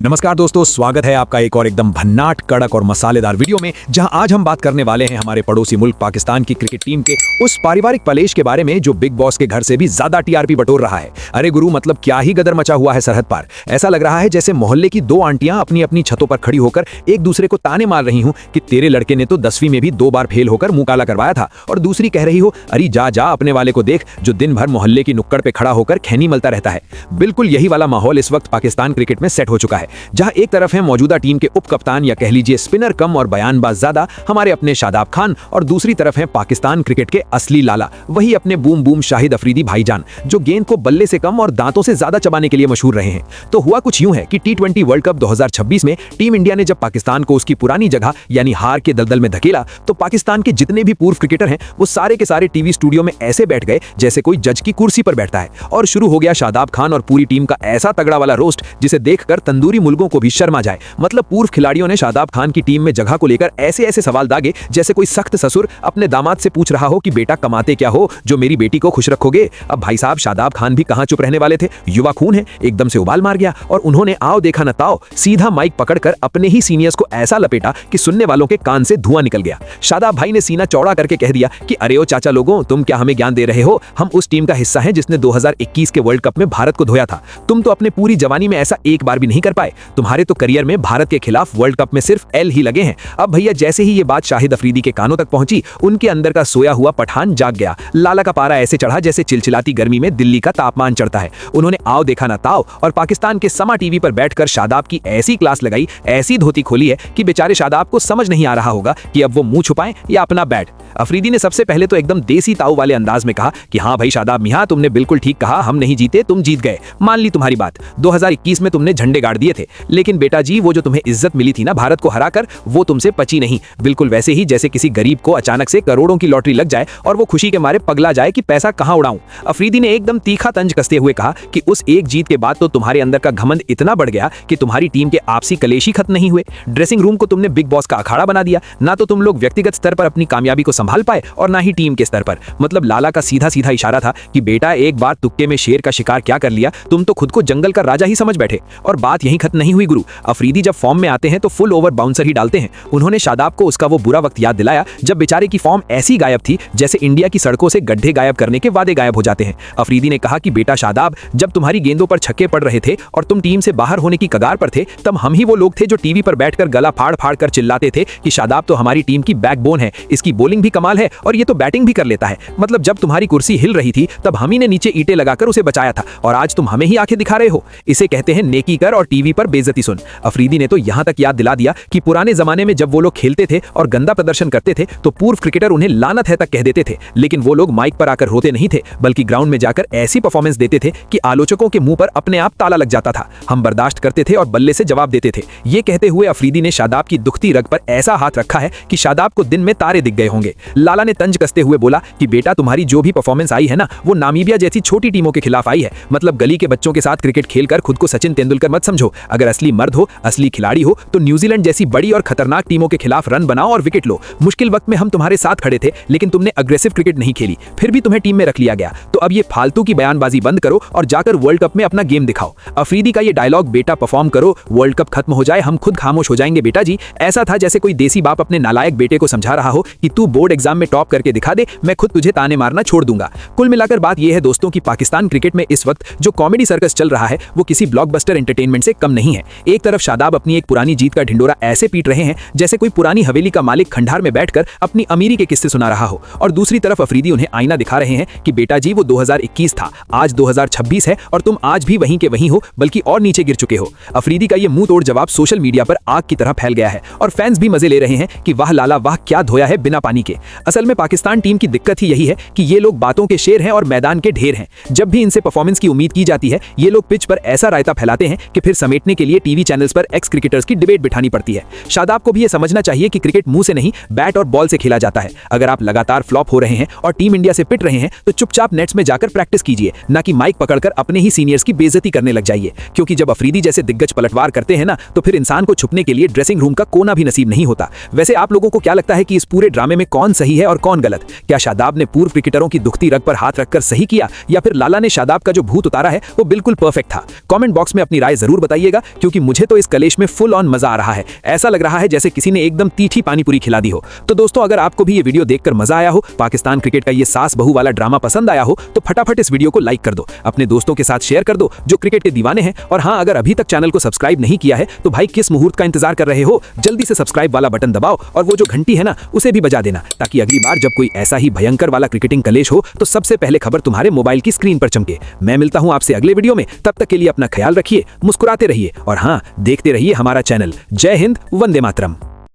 नमस्कार दोस्तों, स्वागत है आपका एक और एकदम भन्नाट, कड़क और मसालेदार वीडियो में, जहां आज हम बात करने वाले हैं हमारे पड़ोसी मुल्क पाकिस्तान की क्रिकेट टीम के उस पारिवारिक पलेश के बारे में जो बिग बॉस के घर से भी ज्यादा टीआरपी बटोर रहा है। अरे गुरु, मतलब क्या ही गदर मचा हुआ है सरहद पार। ऐसा लग रहा है जैसे मोहल्ले की दो आंटियां अपनी अपनी छतों पर खड़ी होकर एक दूसरे को ताने मार रही हूं कि तेरे लड़के ने तो 10वीं में भी 2 बार फेल होकर मुंह काला करवाया था, और दूसरी कह रही हो अरे जा जा अपने वाले को देख जो दिन भर मोहल्ले की नुक्कड़ पे खड़ा होकर खैनी मलता रहता है। बिल्कुल यही वाला माहौल इस वक्त पाकिस्तान क्रिकेट में सेट हो चुका है, जहां एक तरफ है मौजूदा टीम के उप कप्तान या कह लीजिए स्पिनर कम और बयानबाज ज्यादा हमारे अपने शादाब खान, और दूसरी तरफ है पाकिस्तान क्रिकेट के असली लाला, वही अपने बूम बूम शाहिद अफरीदी भाईजान, जो गेंद को बल्ले से कम और दांतों से ज्यादा चबाने के लिए मशहूर रहे हैं। तो हुआ कुछ यूं है कि T20 वर्ल्ड कप 2026 में टीम इंडिया ने जब पाकिस्तान को उसकी पुरानी जगह यानी हार के दलदल में धकेला, तो पाकिस्तान के जितने भी पूर्व क्रिकेटर हैं वो सारे के सारे टीवी स्टूडियो में ऐसे बैठ गए जैसे कोई जज की कुर्सी पर बैठता है, और शुरू हो गया शादाब खान और पूरी टीम का ऐसा तगड़ा वाला रोस्ट जिसे देखकर तंदूरी मुल्कों को भी शर्मा जाए। मतलब पूर्व खिलाड़ियों ने शादाब खान की टीम में जगह को लेकर ऐसे ऐसे सवाल दागे जैसे कोई सख्त ससुर अपने दामाद से पूछ रहा हो कि बेटा कमाते क्या हो जो मेरी बेटी को खुश रखोगे। अब भाई साहब शादाब खान भी कहां चुप रहने वाले थे, युवा खून है, एकदम से उबाल मार गया और उन्होंने आओ देखा न ताओ सीधा माइक पकड़कर अपने ही सीनियर्स को ऐसा लपेटा कि सुनने वालों के कान से धुआं निकल गया। शादाब भाई ने सीना चौड़ा करके कह दिया कि अरे ओ चाचा लोगों, तुम क्या हमें ज्ञान दे रहे हो? हम उस टीम का हिस्सा हैं जिसने 2021 के वर्ल्ड कप में भारत को धोया था। तुम तो अपने पूरी जवानी में ऐसा एक बार भी नहीं कर पाए। तुम्हारे तो करियर में भारत के खिलाफ वर्ल्ड कप में सिर्फ एल ही लगे हैं। अब भैया जैसे ही ये बात शाहिद अफरीदी के कानों तक पहुंची, उनके अंदर का सोया हुआ पठान जाग गया। लाला का पारा ऐसे चढ़ा जैसे चिलचिलाती गर्मी में दिल्ली का तापमान चढ़ता है। उन्होंने आओ देखा ना ताओ और पाकिस्तान के समा टीवी पर बैठकर शादाब की ऐसी क्लास लगाई, ऐसी धोती खोली है कि बेचारे शादाब को समझ नहीं आ रहा होगा कि अब वो मुंह छुपाएं या अपना बैट। अफरीदी ने सबसे पहले तो एकदम देसी ताऊ वाले अंदाज में कहा कि हाँ भाई शादाब मियां, तुमने बिल्कुल ठीक कहा, हम नहीं जीते, तुम जीत गए, मान ली तुम्हारी बात। 2021 में तुमने झंडे गाड़ दिए थे, लेकिन बेटा जी वो जो तुम्हें इज्जत मिली थी ना भारत को हराकर, वो तुमसे पची नहीं। बिल्कुल वैसे ही जैसे किसी गरीब को अचानक से करोड़ों की लॉटरी लग जाए और वो खुशी के मारे पगला जाए कि पैसा कहां उड़ाऊं। अफरीदी ने एकदम तीखा तंज कसते हुए कहा कि उस एक जीत के बाद तो तुम्हारे अंदर का घमंड इतना बढ़ गया कि तुम्हारी टीम के आपसी कलेश ही खत्म नहीं हुए। ड्रेसिंग रूम को तुमने बिग बॉस का अखाड़ा बना दिया। ना तो तुम लोग व्यक्तिगत स्तर पर अपनी कामयाबी को संभाल पाए और ना ही टीम के स्तर पर। मतलब लाला का सीधा सीधा इशारा था कि बेटा एक बार तुक्के में शेर का शिकार क्या कर लिया, तुम तो खुद को जंगल का राजा ही समझ बैठे। और बात यहीं खत्म नहीं हुई गुरु। अफरीदी जब फॉर्म में आते हैं तो फुल ओवर बाउंसर ही डालते हैं। उन्होंने शादाब को उसका वो बुरा वक्त याद दिलाया जब बेचारे की फॉर्म ऐसी गायब थी जैसे इंडिया की सड़कों से गड्ढे गायब करने के वादे गायब हो जाते हैं। अफरीदी ने कहा कि बेटा शादाब, जब तुम्हारी गेंदों पर छक्के पड़ रहे थे और तुम टीम से बाहर होने की कगार पर थे, तब हम ही वो लोग थे जो टीवी पर बैठकर गला फाड़ फाड़ कर चिल्लाते थे कि शादाब तो हमारी टीम की बैकबोन है, इसकी बॉलिंग भी कमाल है और ये तो बैटिंग भी कर लेता है। मतलब जब तुम्हारी कुर्सी हिल रही थी तब हम ही ने नीचे ईंटें लगाकर उसे बचाया था, और आज तुम हमें ही आंखें दिखा रहे हो। इसे कहते हैं नेकी कर और टीवी पर बेइज्जती सुन। अफरीदी ने तो यहां तक याद दिला दिया कि पुराने जमाने में जब वो लोग खेलते थे और गंदा प्रदर्शन करते थे तो पूर्व क्रिकेटर उन्हें लानत है तक कह देते थे, लेकिन वो लोग माइक पर आकर रोते नहीं थे, बल्कि ग्राउंड में जाकर ऐसी परफॉर्मेंस देते थे कि आलोचकों के मुंह पर अपने आप ताला लग जाता था। हम बर्दाश्त करते थे और बल्ले से जवाब देते थे। ये कहते हुए अफरीदी ने शादाब की दुखती रग पर ऐसा हाथ रखा है कि शादाब को दिन में तारे दिख गए होंगे। लाला ने तंज कसते हुए बोला कि बेटा तुम्हारी जो भी परफॉर्मेंस आई है ना, वो नामीबिया जैसी छोटी टीमों के खिलाफ आई है। मतलब गली के बच्चों के साथ क्रिकेट खेलकर खुद को सचिन तेंदुलकर मत समझो। अगर असली मर्द हो, असली खिलाड़ी हो, तो न्यूजीलैंड जैसी बड़ी और खतरनाक टीमों के खिलाफ रन बनाओ और विकेट लो। मुश्किल वक्त में हम तुम्हारे साथ खड़े थे, लेकिन तुमने अग्रेसिव क्रिकेट नहीं खेली, फिर भी तुम्हें टीम में रख लिया गया। तो अब ये फालतू की बयानबाजी बंद करो और जाकर वर्ल्ड कप में अपना गेम दिखाओ। अफरीदी का ये डायलॉग बेटा परफॉर्म करो, वर्ल्ड कप खत्म हो जाए, हम खुद खामोश हो जाएंगे बेटा जी, ऐसा था जैसे कोई देसी बाप अपने नालायक बेटे को समझा रहा हो कि तू बोर्ड एग्जाम में टॉप करके दिखा दे, मैं खुद तुझे ताने मारना छोड़ दूंगा। कुल मिलाकर बात यह है दोस्तों कि पाकिस्तान क्रिकेट में इस वक्त जो कॉमेडी सर्कस चल रहा है वो किसी ब्लॉकबस्टर एंटरटेनमेंट से कम नहीं है। एक तरफ शादाब अपनी एक पुरानी जीत का ढिंडोरा ऐसे पीट रहे हैं जैसे कोई पुरानी हवेली का मालिक खंडार में बैठकर अपनी अमीरी के किस्से सुना रहा हो, और दूसरी तरफ अफरीदी उन्हें आईना दिखा रहे हैं कि बेटा जी वो 2021 था, आज 2026 है और तुम आज भी वहीं के वहीं हो, बल्कि और नीचे गिर चुके हो। अफरीदी का ये मुंह तोड़ जवाब सोशल मीडिया पर आग की तरह फैल गया है और फैंस भी मजे ले रहे हैं कि वाह लाला वाह, क्या धोया है बिना पानी के। असल में पाकिस्तान टीम की दिक्कत ही यही है कि ये लोग बातों के शेर हैं और मैदान के ढेर हैं। जब भी इनसे परफॉर्मेंस की उम्मीद की जाती है, ये लोग पिच पर ऐसा रायता फैलाते हैं कि फिर समेटने के लिए टीवी चैनल्स पर एक्स क्रिकेटर्स की डिबेट बिठानी पड़ती है। शादाब को भी ये समझना चाहिए कि क्रिकेट मुंह से नहीं, बैट और बॉल से खेला जाता है। अगर आप लगातार फ्लॉप हो रहे हैं और टीम इंडिया से पिट रहे हैं तो चुपचाप नेट्स में जाकर प्रैक्टिस कीजिए, ना कि माइक पकड़कर अपने ही सीनियर्स की बेइज्जती करने लग जाइए। क्योंकि जब अफरीदी जैसे दिग्गज पलटवार करते हैं ना, तो फिर इंसान को छुपने के लिए ड्रेसिंग रूम का कोना भी नसीब नहीं होता। वैसे आप लोगों को क्या लगता है कि इस पूरे ड्रामे में कौन सही है और कौन गलत? क्या शादाब ने पूर्व क्रिकेटरों की दुखती रग पर हाथ रखकर सही किया, या फिर लाला ने शादाब का जो भूत उतारा है वो बिल्कुल परफेक्ट था? कमेंट बॉक्स में अपनी राय जरूर बताइएगा। करिएगा, क्योंकि मुझे तो इस कलेश में फुल ऑन मजा आ रहा है। ऐसा लग रहा है जैसे किसी ने एकदम तीखी पानीपुरी खिला दी हो। तो दोस्तों, अगर आपको भी ये वीडियो देखकर मजा आया हो, पाकिस्तान क्रिकेट का ये सास बहू वाला ड्रामा पसंद आया हो, तो फटाफट इस वीडियो को लाइक कर दो, अपने दोस्तों के साथ शेयर कर दो जो क्रिकेट के दीवाने हैं। और हाँ, अगर अभी तक चैनल को सब्सक्राइब नहीं किया है तो भाई किस मुहूर्त का इंतजार कर रहे हो, जल्दी से सब्सक्राइब वाला बटन दबाओ और वो जो घंटी है ना, उसे भी बजा देना, ताकि अगली बार जब कोई ऐसा ही भयंकर वाला क्रिकेटिंग कलेश हो तो सबसे पहले खबर तुम्हारे मोबाइल की स्क्रीन पर चमके। मैं मिलता हूं आपसे अगले वीडियो में, तब तक के लिए अपना ख्याल रखिए, मुस्कुराते रहिए और हाँ, देखते रहिए हमारा चैनल। जय हिंद, वंदे मातरम।